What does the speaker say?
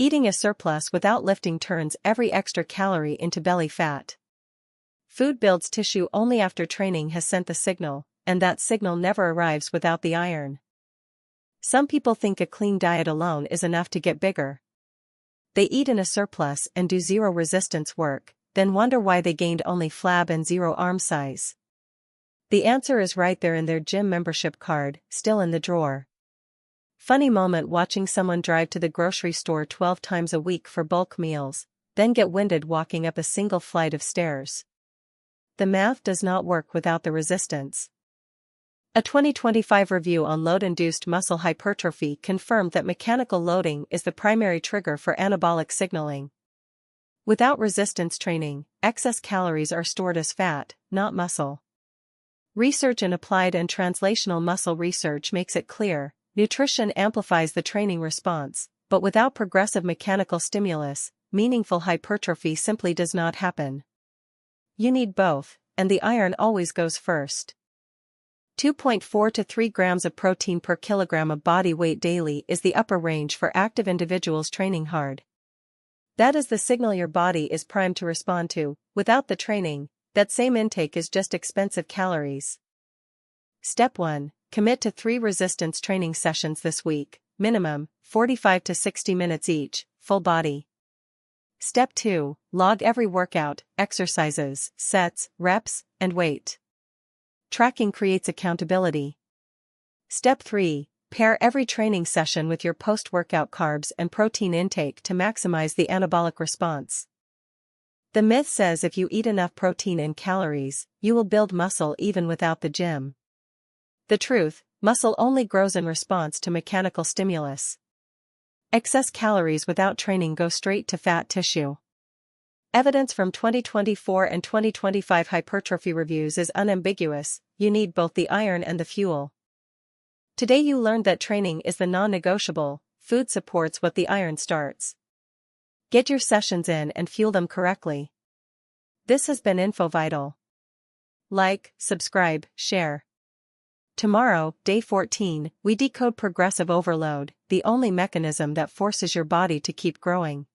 Eating a surplus without lifting turns every extra calorie into belly fat. Food builds tissue only after training has sent the signal, and that signal never arrives without the iron. Some people think a clean diet alone is enough to get bigger. They eat in a surplus and do zero resistance work, then wonder why they gained only flab and zero arm size. The answer is right there in their gym membership card, still in the drawer. Funny moment watching someone drive to the grocery store 12 times a week for bulk meals, then get winded walking up a single flight of stairs. The math does not work without the resistance. A 2025 review on load-induced muscle hypertrophy confirmed that mechanical loading is the primary trigger for anabolic signaling. Without resistance training, excess calories are stored as fat, not muscle. Research in applied and translational muscle research makes it clear, nutrition amplifies the training response, but without progressive mechanical stimulus, meaningful hypertrophy simply does not happen. You need both, and the iron always goes first. 2.4 to 3 grams of protein per kilogram of body weight daily is the upper range for active individuals training hard. That is the signal your body is primed to respond to. Without the training, that same intake is just expensive calories. Step 1. Commit to 3 resistance training sessions this week, minimum, 45 to 60 minutes each, full body. Step 2. Log every workout, exercises, sets, reps, and weight. Tracking creates accountability. Step 3. Pair every training session with your post-workout carbs and protein intake to maximize the anabolic response. The myth says if you eat enough protein and calories, you will build muscle even without the gym. The truth, muscle only grows in response to mechanical stimulus. Excess calories without training go straight to fat tissue. Evidence from 2024 and 2025 hypertrophy reviews is unambiguous: you need both the iron and the fuel. Today you learned that training is the non-negotiable, food supports what the iron starts. Get your sessions in and fuel them correctly. This has been InfoVital. Like, subscribe, share. Tomorrow, day 14, we decode progressive overload, the only mechanism that forces your body to keep growing.